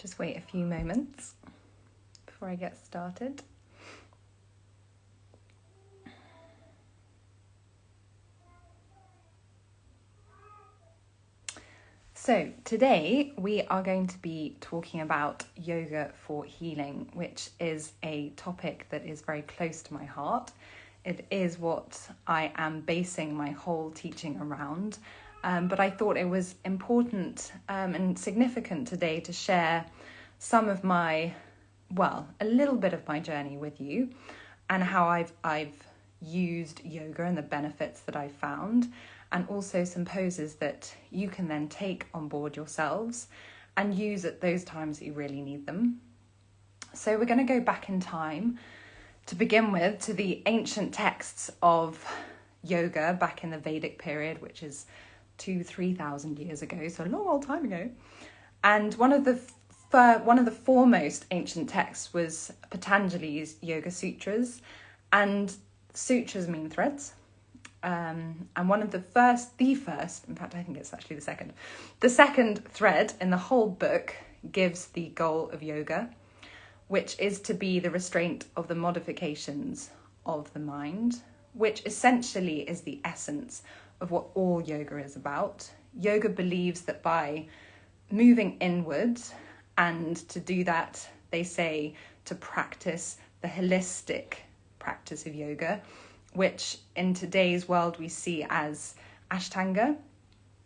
Just wait a few moments before I get started. So today we are going to be talking about yoga for healing, which is a topic that is very close to my heart. It is what I am basing my whole teaching around. But I thought it was important and significant today to share some of a little bit of my journey with you and how I've used yoga and the benefits that I've found, and also some poses that you can then take on board yourselves and use at those times that you really need them. So we're going to go back in time to begin with to the ancient texts of yoga back in the Vedic period, which is 2,000-3,000 years ago, so a long old time ago. And one of the foremost ancient texts was Patanjali's Yoga Sutras, and sutras mean threads. And one of the first, in fact, I think it's actually the second thread in the whole book gives the goal of yoga, which is to be the restraint of the modifications of the mind, which essentially is the essence of what all yoga is about. Yoga believes that by moving inwards, and to do that, they say to practice the holistic practice of yoga, which in today's world we see as Ashtanga.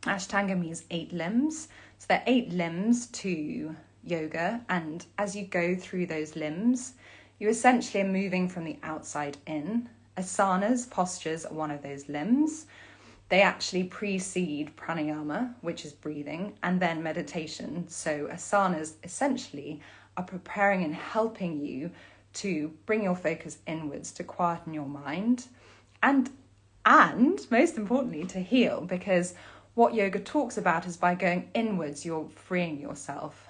Ashtanga means 8 limbs. So there are 8 limbs to yoga, and as you go through those limbs, you essentially are moving from the outside in. Asanas, postures, are one of those limbs. They actually precede pranayama, which is breathing, and then meditation. So asanas essentially are preparing and helping you to bring your focus inwards, to quieten your mind, and most importantly, to heal, because what yoga talks about is by going inwards, you're freeing yourself.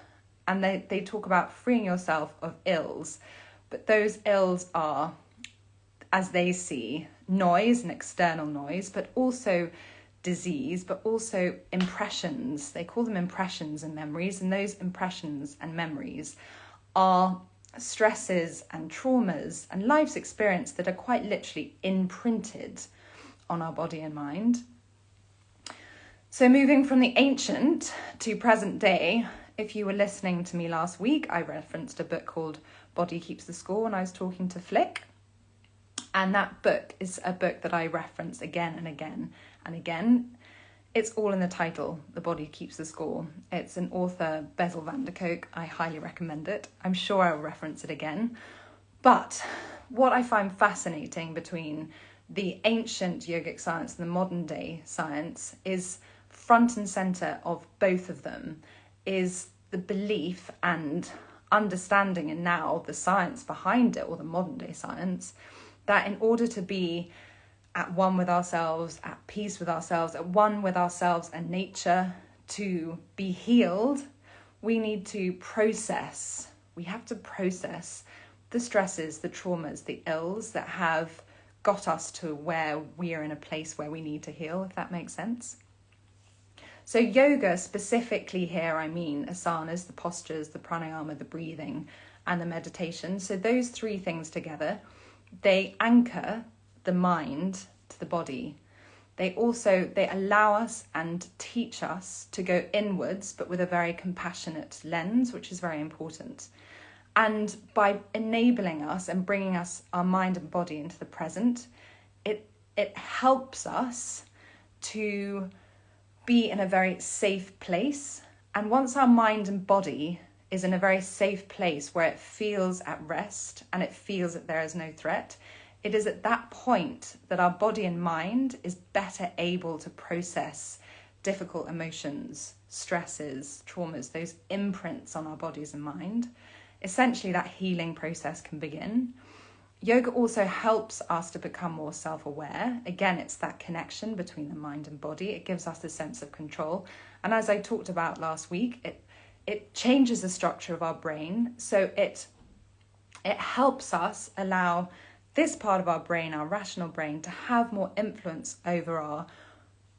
And they talk about freeing yourself of ills, but those ills are, as they see, noise and external noise, but also disease, but also impressions. They call them impressions and memories, and those impressions and memories are stresses and traumas and life's experience that are quite literally imprinted on our body and mind. So moving from the ancient to present day, if you were listening to me last week, I referenced a book called Body Keeps the Score when I was talking to Flick. And that book is a book that I reference again and again and again. It's all in the title, The Body Keeps the Score. It's an author, Bessel van der Kolk. I highly recommend it. I'm sure I'll reference it again. But what I find fascinating between the ancient yogic science and the modern day science is front and center of both of them is the belief and understanding, and now the science behind it, or the modern day science, that in order to be at one with ourselves, at peace with ourselves, at one with ourselves and nature, to be healed, we need to process. We have to process the stresses, the traumas, the ills that have got us to where we are in a place where we need to heal, if that makes sense. So yoga specifically here, I mean asanas, the postures, the pranayama, the breathing, and the meditation. So those 3 things together, they anchor the mind to the body. They allow us and teach us to go inwards, but with a very compassionate lens, which is very important. And by enabling us and bringing us, our mind and body, into the present, it helps us to be in a very safe place. And once our mind and body is in a very safe place where it feels at rest and it feels that there is no threat, it is at that point that our body and mind is better able to process difficult emotions, stresses, traumas, those imprints on our bodies and mind. Essentially, that healing process can begin. Yoga also helps us to become more self-aware. Again, it's that connection between the mind and body. It gives us a sense of control. And as I talked about last week, it changes the structure of our brain. So it helps us allow this part of our brain, our rational brain, to have more influence over our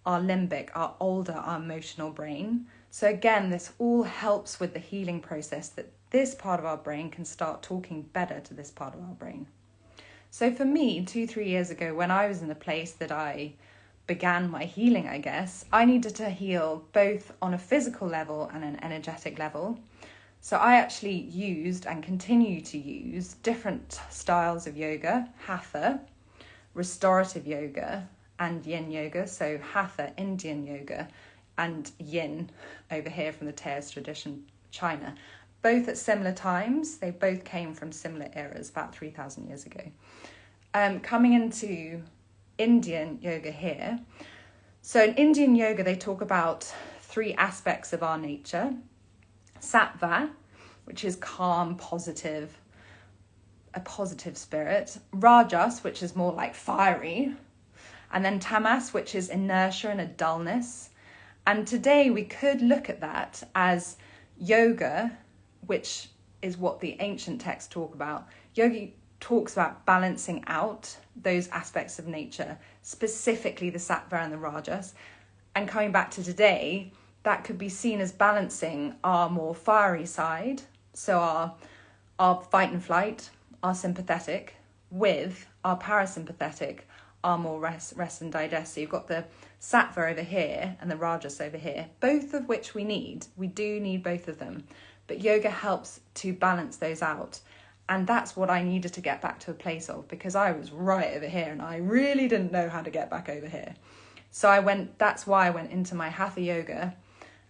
limbic, our older, our emotional brain, So again, this all helps with the healing process, that this part of our brain can start talking better to this part of our brain. So for me, 2-3 years ago, when I was in the place that I began my healing, I guess, I needed to heal both on a physical level and an energetic level. So I actually used and continue to use different styles of yoga: hatha, restorative yoga, and yin yoga. So hatha, Indian yoga, and yin over here from the Taoist tradition, China. Both at similar times. They both came from similar eras, about 3,000 years ago. Coming into Indian yoga here. So in Indian yoga, they talk about 3 aspects of our nature. Sattva, which is calm, positive, a positive spirit. Rajas, which is more like fiery. And then tamas, which is inertia and a dullness. And today we could look at that as yoga, which is what the ancient texts talk about. Yoga talks about balancing out those aspects of nature, specifically the sattva and the rajas. And coming back to today, that could be seen as balancing our more fiery side, so our fight and flight, our sympathetic, with our parasympathetic, our more rest and digest. So you've got the sattva over here and the rajas over here, both of which we need. We do need both of them. But yoga helps to balance those out. And that's what I needed to get back to a place of, because I was right over here and I really didn't know how to get back over here. So that's why I went into my hatha yoga,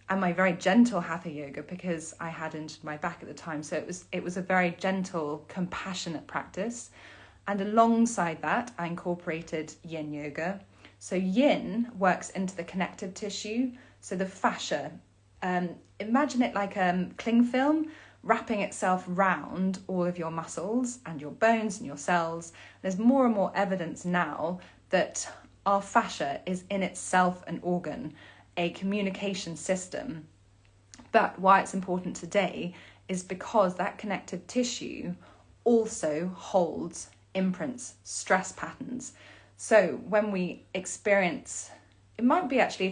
and my very gentle hatha yoga, because I had injured my back at the time. So it was a very gentle, compassionate practice. And alongside that, I incorporated yin yoga. So yin works into the connective tissue, so the fascia. Imagine it like cling film wrapping itself round all of your muscles and your bones and your cells. There's more and more evidence now that our fascia is in itself an organ, a communication system. But why it's important today is because that connective tissue also holds imprints, stress patterns. So when we experience, it might be actually,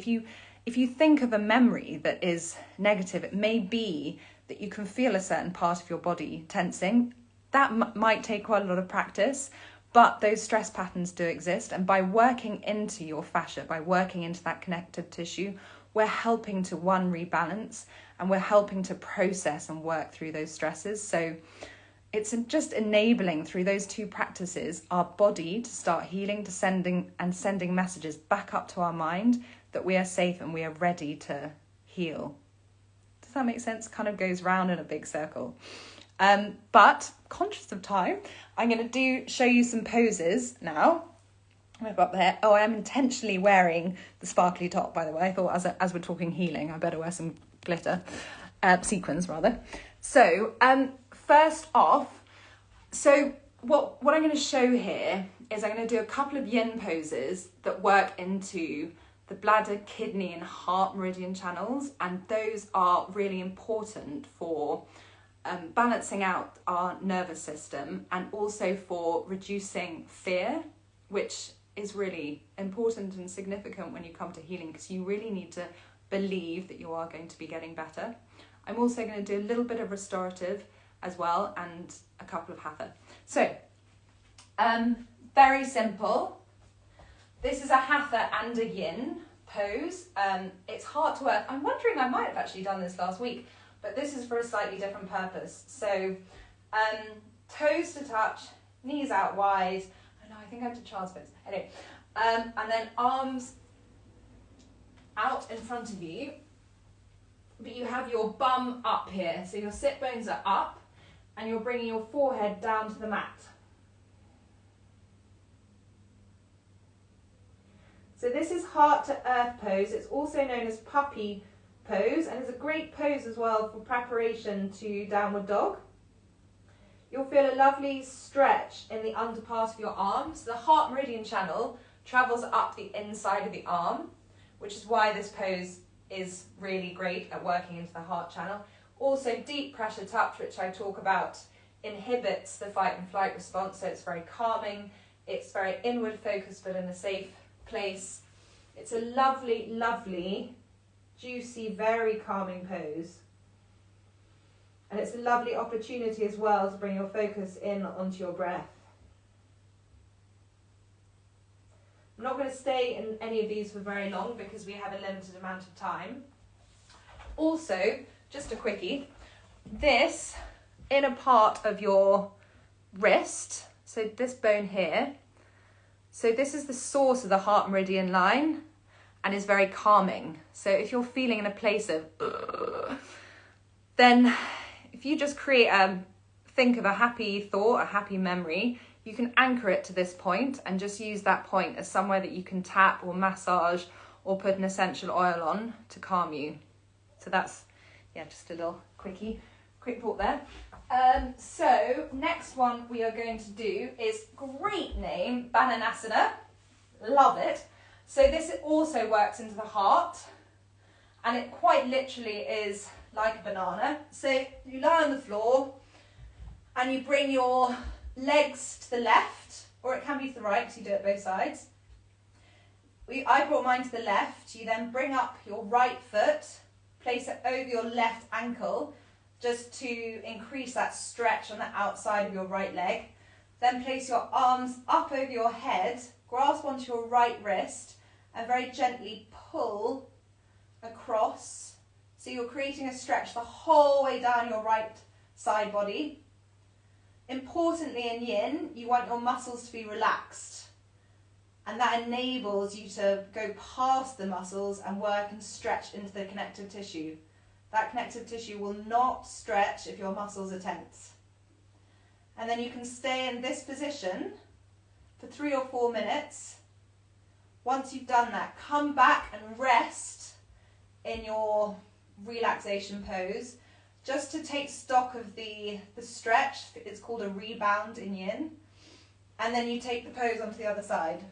if you think of a memory that is negative, it may be that you can feel a certain part of your body tensing. That might take quite a lot of practice, but those stress patterns do exist. And by working into your fascia, by working into that connective tissue, we're helping to, rebalance, and we're helping to process and work through those stresses. So it's just enabling, through those 2 practices, our body to start healing, to sending messages back up to our mind that we are safe and we are ready to heal. Does that make sense? Kind of goes round in a big circle. But conscious of time, I'm going to show you some poses now. I've got there. Oh, I am intentionally wearing the sparkly top, by the way. I thought as we're talking healing, I better wear some glitter, sequins rather. So first off, so what I'm going to show here is I'm going to do a couple of yin poses that work into the bladder, kidney and heart meridian channels, and those are really important for balancing out our nervous system, and also for reducing fear, which is really important and significant when you come to healing, because you really need to believe that you are going to be getting better. I'm also going to do a little bit of restorative as well, and a couple of hatha. So very simple. This is a hatha and a yin pose. It's hard to work. I'm wondering, I might have actually done this last week, but this is for a slightly different purpose. So toes to touch, knees out wide. Oh no, I think I did child's pose. Anyway, and then arms out in front of you, but you have your bum up here. So your sit bones are up and you're bringing your forehead down to the mat. So this is heart to earth pose. It's also known as puppy pose, and it's a great pose as well for preparation to downward dog. You'll feel a lovely stretch in the under part of your arms. The heart meridian channel travels up the inside of the arm, which is why this pose is really great at working into the heart channel. Also, deep pressure touch, which I talk about, inhibits the fight and flight response, so it's very calming. It's very inward focused, but in a safe place. It's a lovely, lovely juicy, very calming pose. And it's a lovely opportunity as well to bring your focus in onto your breath. I'm not going to stay in any of these for very long because we have a limited amount of time. Also, just a quickie, this inner part of your wrist, so this bone here, so this is the source of the heart meridian line and is very calming. So if you're feeling in a place of then if you just think of a happy thought, a happy memory, you can anchor it to this point and just use that point as somewhere that you can tap or massage or put an essential oil on to calm you. So that's, just a little quick thought there. So next one we are going to do is, great name, Bananasana. Love it. So this also works into the heart, and it quite literally is like a banana. So you lie on the floor and you bring your legs to the left, or it can be to the right because you do it both sides. I brought mine to the left. You then bring up your right foot, place it over your left ankle just to increase that stretch on the outside of your right leg. Then place your arms up over your head, grasp onto your right wrist and very gently pull across. So you're creating a stretch the whole way down your right side body. Importantly in yin, you want your muscles to be relaxed, and that enables you to go past the muscles and work and stretch into the connective tissue. That connective tissue will not stretch if your muscles are tense. And then you can stay in this position for 3 or 4 minutes. Once you've done that, come back and rest in your relaxation pose, just to take stock of the stretch. It's called a rebound in yin. And then you take the pose onto the other side.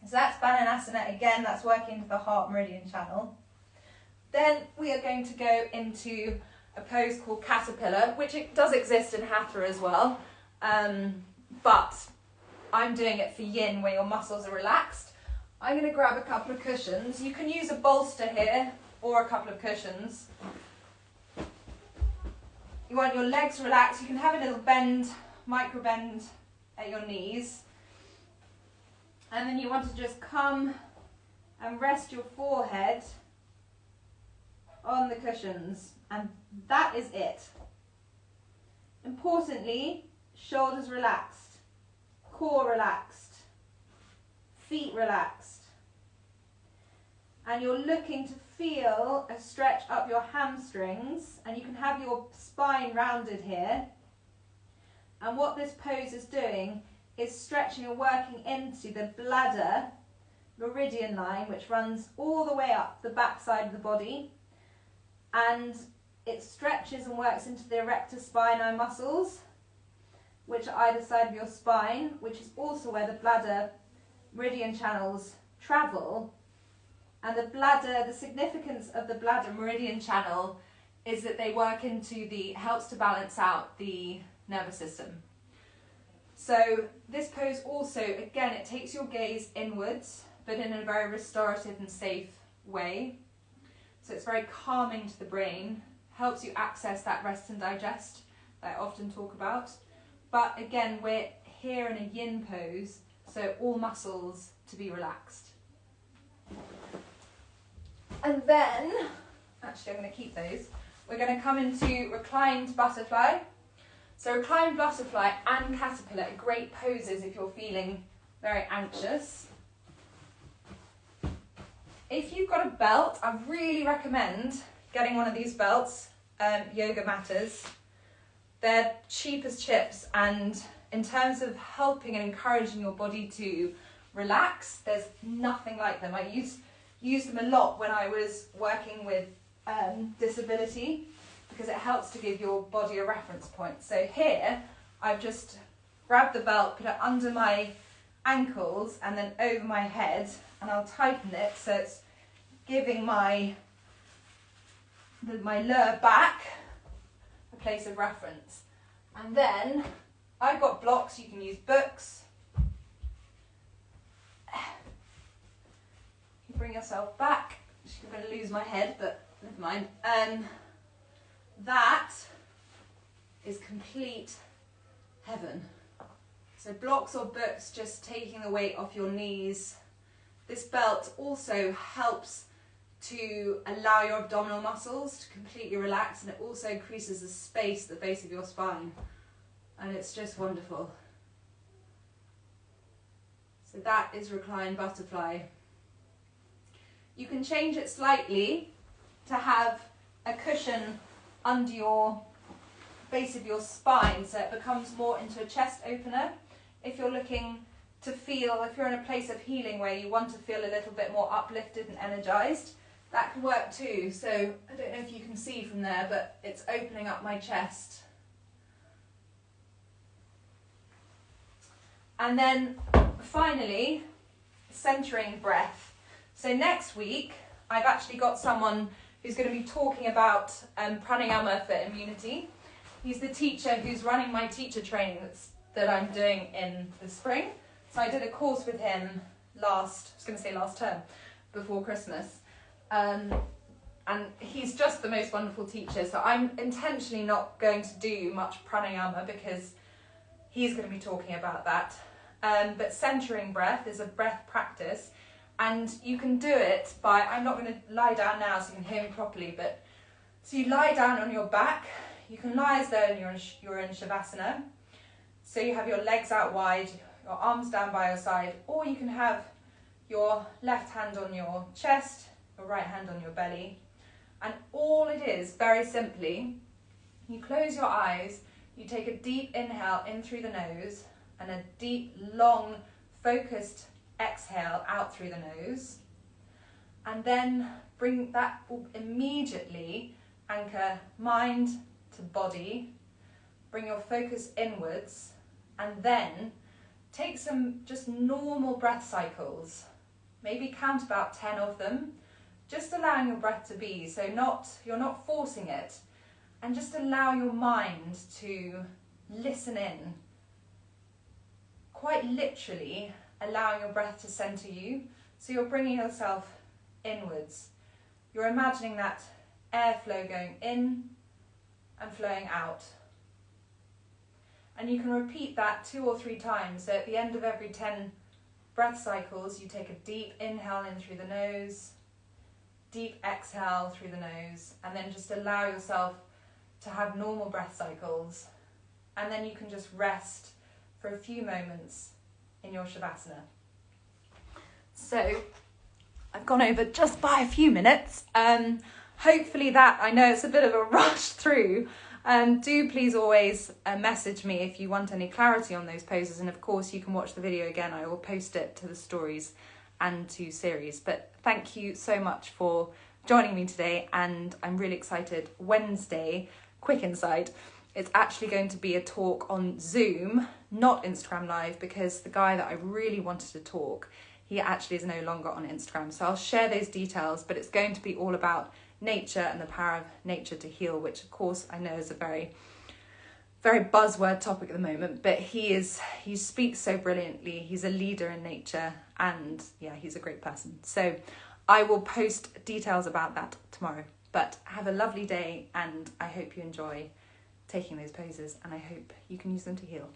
So that's Bananasana. Again, that's working into the heart meridian channel. Then we are going to go into a pose called Caterpillar, which it does exist in Hatha as well. But I'm doing it for yin, where your muscles are relaxed. I'm going to grab a couple of cushions. You can use a bolster here or a couple of cushions. You want your legs relaxed. You can have a little bend, micro bend at your knees. And then you want to just come and rest your forehead on the cushions. And that is it. Importantly, shoulders relaxed, core relaxed, feet relaxed. And you're looking to feel a stretch up your hamstrings, and you can have your spine rounded here. And what this pose is doing is stretching and working into the bladder meridian line, which runs all the way up the back side of the body, and it stretches and works into the erector spinae muscles, which are either side of your spine, which is also where the bladder meridian channels travel. And the significance of the bladder meridian channel is that they work into helps to balance out the nervous system. So this pose also, again, it takes your gaze inwards, but in a very restorative and safe way. So it's very calming to the brain, helps you access that rest and digest that I often talk about. But again, we're here in a yin pose, so all muscles to be relaxed. And then, actually I'm going to keep those, we're going to come into Reclined Butterfly. So Reclined Butterfly and Caterpillar are great poses if you're feeling very anxious. If you've got a belt, I really recommend getting one of these belts, Yoga Matters. They're cheap as chips, and in terms of helping and encouraging your body to relax, there's nothing like them. I used them a lot when I was working with disability, because it helps to give your body a reference point. So here, I've just grabbed the belt, put it under my ankles and then over my head, and I'll tighten it so it's giving my lower back a place of reference. And then I've got blocks, you can use books. You bring yourself back, I'm going to lose my head, but never mind. That is complete heaven. So blocks or books, just taking the weight off your knees. This belt also helps to allow your abdominal muscles to completely relax, and it also increases the space at the base of your spine. And it's just wonderful. So that is Reclined Butterfly. You can change it slightly to have a cushion under your base of your spine, so it becomes more into a chest opener. If you're looking to feel, if you're in a place of healing where you want to feel a little bit more uplifted and energized, that can work too. So I don't know if you can see from there, but it's opening up my chest. And then finally, centering breath. So next week, I've actually got someone who's going to be talking about pranayama for immunity. He's the teacher who's running my teacher training that I'm doing in the spring. So I did a course with him last term, before Christmas. And he's just the most wonderful teacher. So I'm intentionally not going to do much pranayama because he's going to be talking about that. But centering breath is a breath practice, and you can do it by, I'm not going to lie down now so you can hear me properly, but so you lie down on your back. You can lie as though you're in Shavasana. So you have your legs out wide, your arms down by your side, or you can have your left hand on your chest, your right hand on your belly. And all it is, very simply, you close your eyes, you take a deep inhale in through the nose, and a deep, long, focused exhale out through the nose. And then that will immediately anchor mind to body, bring your focus inwards, and then take some just normal breath cycles. Maybe count about 10 of them, just allowing your breath to be, so you're not forcing it, and just allow your mind to listen in. Quite literally allowing your breath to center you, so you're bringing yourself inwards. You're imagining that airflow going in and flowing out. And you can repeat that 2 or 3 times. So at the end of every 10 breath cycles, you take a deep inhale in through the nose, deep exhale through the nose, and then just allow yourself to have normal breath cycles. And then you can just rest for a few moments in your Shavasana. So I've gone over just by a few minutes. Hopefully that, I know it's a bit of a rush through. Do please always message me if you want any clarity on those poses. And of course you can watch the video again. I will post it to the stories and to series. But thank you so much for joining me today. And I'm really excited. Wednesday, quick insight, it's actually going to be a talk on Zoom, not Instagram Live, because the guy that I really wanted to talk, he actually is no longer on Instagram. So I'll share those details, but it's going to be all about nature and the power of nature to heal, which of course I know is a very, very buzzword topic at the moment, but he speaks so brilliantly. He's a leader in nature, and yeah, he's a great person. So I will post details about that tomorrow, but have a lovely day, and I hope you enjoy taking those poses, and I hope you can use them to heal.